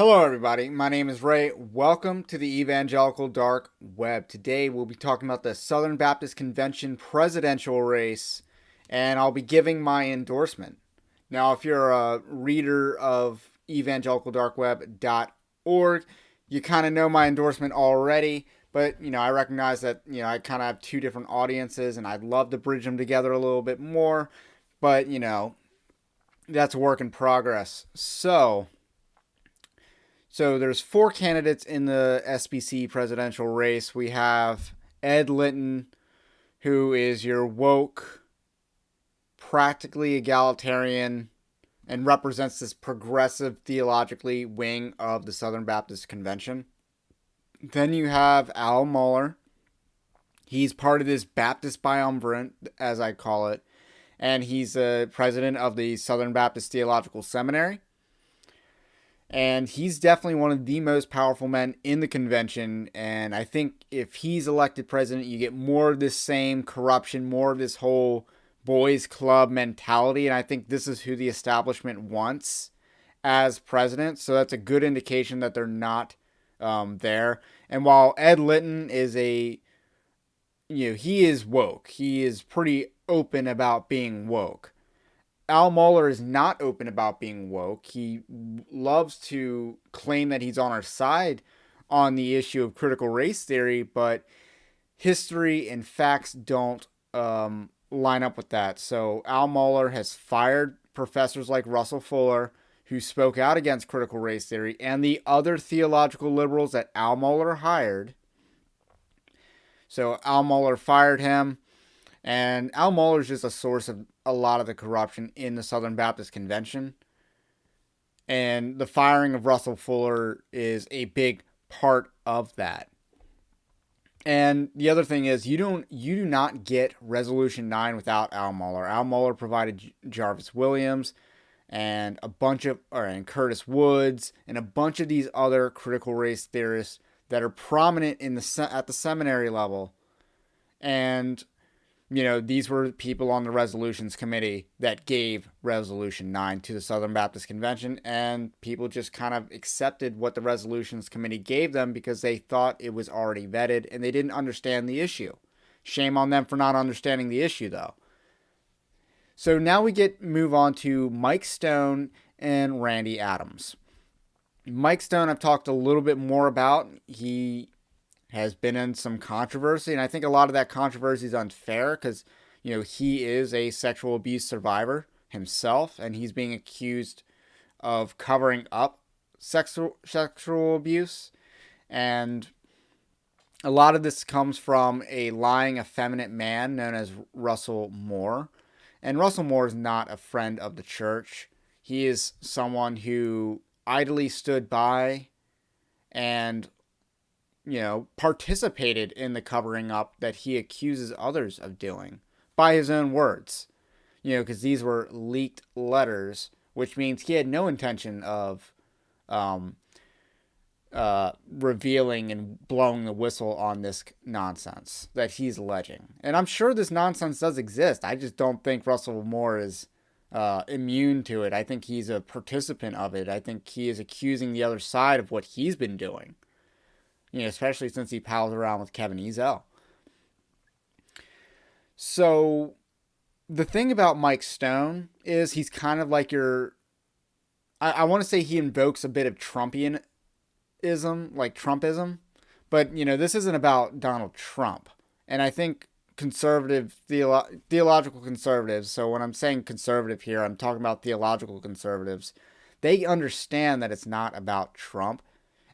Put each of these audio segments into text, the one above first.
Hello, everybody. My name is Ray. Welcome to the Evangelical Dark Web. Today, we'll be talking about the Southern Baptist Convention presidential race, and I'll be giving my endorsement. Now, if you're a reader of evangelicaldarkweb.org, you kind of know my endorsement already, but I recognize that I kind of have two different audiences, and I'd love to bridge them together a little bit more, but that's a work in progress. So there's four candidates in the SBC presidential race. We have Ed Litton, who is your woke, practically egalitarian, and represents this progressive theologically wing of the Southern Baptist Convention. Then you have Al Mohler. He's part of this Baptist biumvirate, as I call it, and he's the president of the Southern Baptist Theological Seminary. And he's definitely one of the most powerful men in the convention. And I think if he's elected president, you get more of this same corruption, more of this whole boys club mentality. And I think this is who the establishment wants as president. So that's a good indication that they're not there. And while Ed Litton is he is woke. He is pretty open about being woke. Al Mohler is not open about being woke. He loves to claim that he's on our side on the issue of critical race theory, but history and facts don't line up with that. So Al Mohler has fired professors like Russell Fuller, who spoke out against critical race theory, and the other theological liberals that Al Mohler hired. So Al Mohler fired him. And Al Mohler is just a source of a lot of the corruption in the Southern Baptist Convention. And the firing of Russell Fuller is a big part of that. And the other thing is, you do not get Resolution 9 without Al Mohler. Al Mohler provided Jarvis Williams and and Curtis Woods and a bunch of these other critical race theorists that are prominent at the seminary level. And these were people on the resolutions committee that gave Resolution 9 to the Southern Baptist Convention, and people just kind of accepted what the resolutions committee gave them because they thought it was already vetted and they didn't understand the issue. Shame on them for not understanding the issue, though. So now we move on to Mike Stone and Randy Adams. Mike Stone I've talked a little bit more about. He has been in some controversy, and I think a lot of that controversy is unfair because, he is a sexual abuse survivor himself, and he's being accused of covering up sexual abuse. And a lot of this comes from a lying, effeminate man known as Russell Moore. And Russell Moore is not a friend of the church. He is someone who idly stood by and participated in the covering up that he accuses others of doing by his own words. Because these were leaked letters, which means he had no intention of revealing and blowing the whistle on this nonsense that he's alleging. And I'm sure this nonsense does exist. I just don't think Russell Moore is immune to it. I think he's a participant of it. I think he is accusing the other side of what he's been doing. Especially since he pals around with Kevin Ezell. So, the thing about Mike Stone is he's kind of like I want to say he invokes a bit of Trumpianism, like Trumpism. But, this isn't about Donald Trump. And I think theological conservatives, so when I'm saying conservative here, I'm talking about theological conservatives, they understand that it's not about Trump.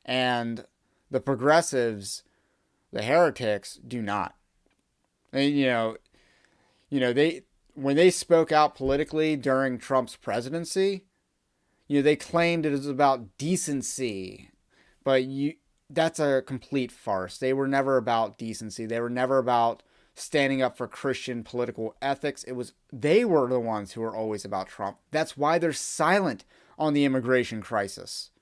And the progressives, the heretics, do not. And, they when they spoke out politically during Trump's presidency, they claimed it was about decency, but that's a complete farce. They were never about decency. They were never about standing up for Christian political ethics. They were the ones who were always about Trump. That's why they're silent on the immigration crisis.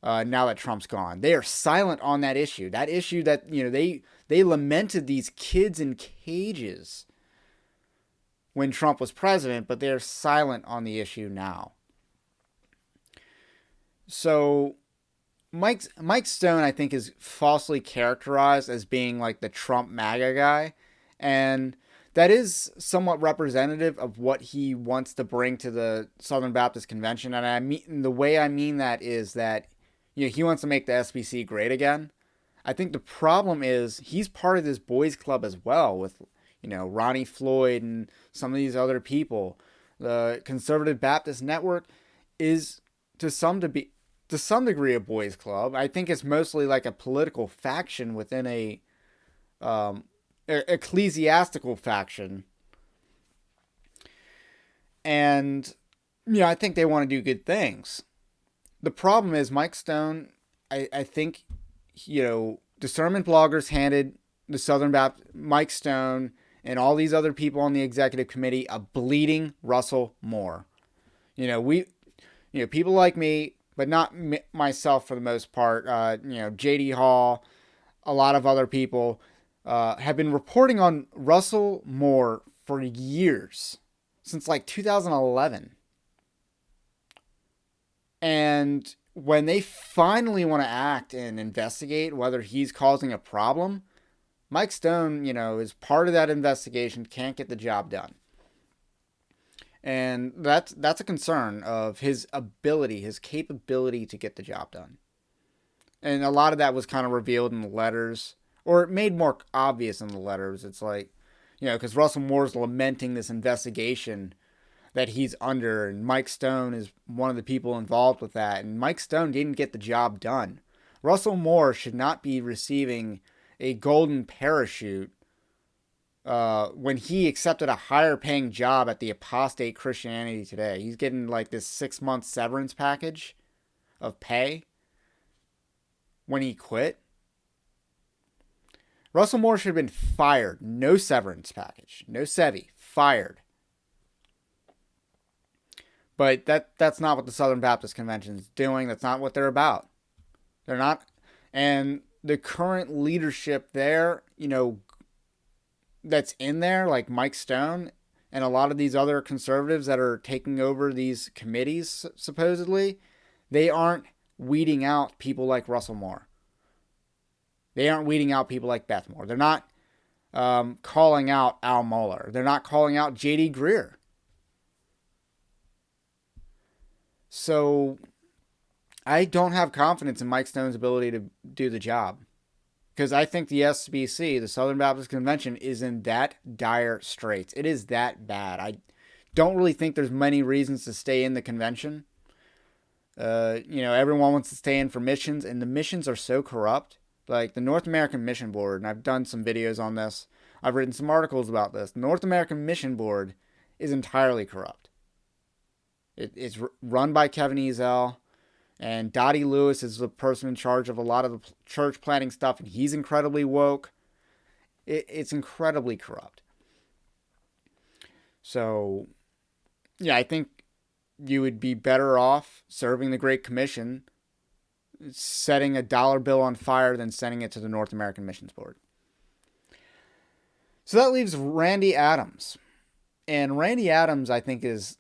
Now that Trump's gone, they are silent on that issue. That issue that they lamented these kids in cages when Trump was president, but they're silent on the issue now. So Mike Stone, I think, is falsely characterized as being like the Trump MAGA guy, and that is somewhat representative of what he wants to bring to the Southern Baptist Convention. And I mean, the way I mean that is that he wants to make the SBC great again. I think the problem is he's part of this boys club as well with Ronnie Floyd and some of these other people. The Conservative Baptist Network is to some degree a boys club. I think it's mostly like a political faction within a ecclesiastical faction, and I think they want to do good things. The problem is Mike Stone. I think discernment bloggers handed the Southern Baptist Mike Stone and all these other people on the executive committee a bleeding Russell Moore. People like me, but not myself for the most part. J.D. Hall, a lot of other people have been reporting on Russell Moore for years, since like 2011. And when they finally want to act and investigate whether he's causing a problem, Mike Stone, is part of that investigation, can't get the job done. And that's a concern of his ability, his capability to get the job done. And a lot of that was kind of revealed in the letters, or made more obvious in the letters. It's like, because Russell Moore's lamenting this investigation that he's under, and Mike Stone is one of the people involved with that, and Mike Stone didn't get the job done. Russell Moore should not be receiving a golden parachute when he accepted a higher paying job at the Apostate Christianity Today. He's getting like this 6-month severance package of pay when he quit. Russell Moore should have been fired. No severance package. No SEVI. Fired. But that's not what the Southern Baptist Convention is doing. That's not what they're about. They're not. And the current leadership there, that's in there, like Mike Stone and a lot of these other conservatives that are taking over these committees, supposedly, they aren't weeding out people like Russell Moore. They aren't weeding out people like Beth Moore. They're not calling out Al Mohler. They're not calling out J.D. Greer. So I don't have confidence in Mike Stone's ability to do the job, because I think the SBC, the Southern Baptist Convention, is in that dire straits. It is that bad. I don't really think there's many reasons to stay in the convention. Everyone wants to stay in for missions, and the missions are so corrupt. Like the North American Mission Board, and I've done some videos on this. I've written some articles about this. The North American Mission Board is entirely corrupt. It's run by Kevin Ezell, and Dottie Lewis is the person in charge of a lot of the church planting stuff, and he's incredibly woke. It's incredibly corrupt. So, I think you would be better off serving the Great Commission, setting a dollar bill on fire, than sending it to the North American Missions Board. So that leaves Randy Adams. And Randy Adams, I think, is...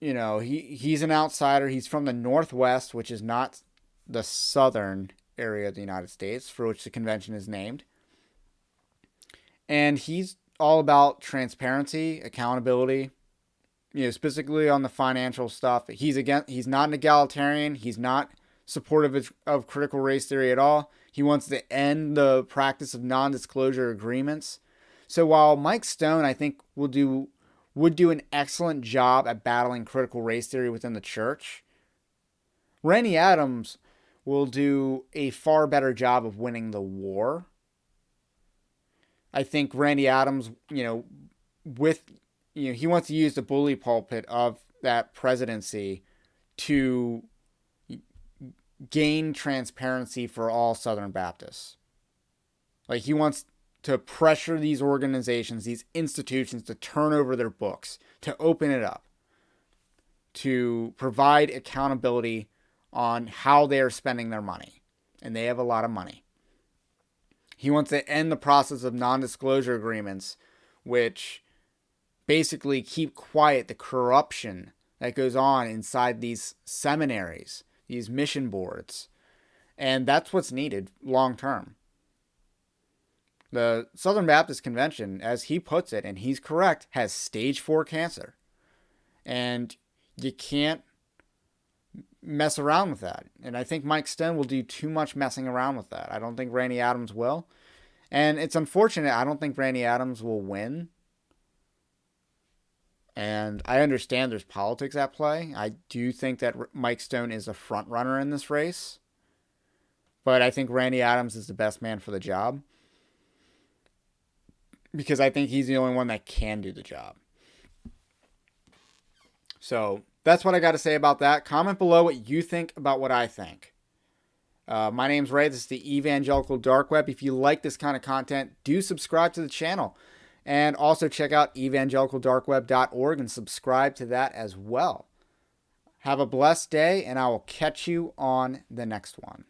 he's an outsider. He's from the Northwest, which is not the southern area of the United States, for which the convention is named. And he's all about transparency, accountability, specifically on the financial stuff. He's not an egalitarian. He's not supportive of critical race theory at all. He wants to end the practice of non-disclosure agreements. So while Mike Stone, I think, would do an excellent job at battling critical race theory within the church, Randy Adams will do a far better job of winning the war. I think Randy Adams, he wants to use the bully pulpit of that presidency to gain transparency for all Southern Baptists. Like, he wants to pressure these organizations, these institutions, to turn over their books, to open it up, to provide accountability on how they are spending their money. And they have a lot of money. He wants to end the process of non-disclosure agreements, which basically keep quiet the corruption that goes on inside these seminaries, these mission boards. And that's what's needed long term. The Southern Baptist Convention, as he puts it, and he's correct, has stage 4 cancer. And you can't mess around with that. And I think Mike Stone will do too much messing around with that. I don't think Randy Adams will. And it's unfortunate. I don't think Randy Adams will win. And I understand there's politics at play. I do think that Mike Stone is a front runner in this race. But I think Randy Adams is the best man for the job. Because I think he's the only one that can do the job. So that's what I got to say about that. Comment below what you think about what I think. My name's Ray. This is the Evangelical Dark Web. If you like this kind of content, do subscribe to the channel. And also check out evangelicaldarkweb.org and subscribe to that as well. Have a blessed day, and I will catch you on the next one.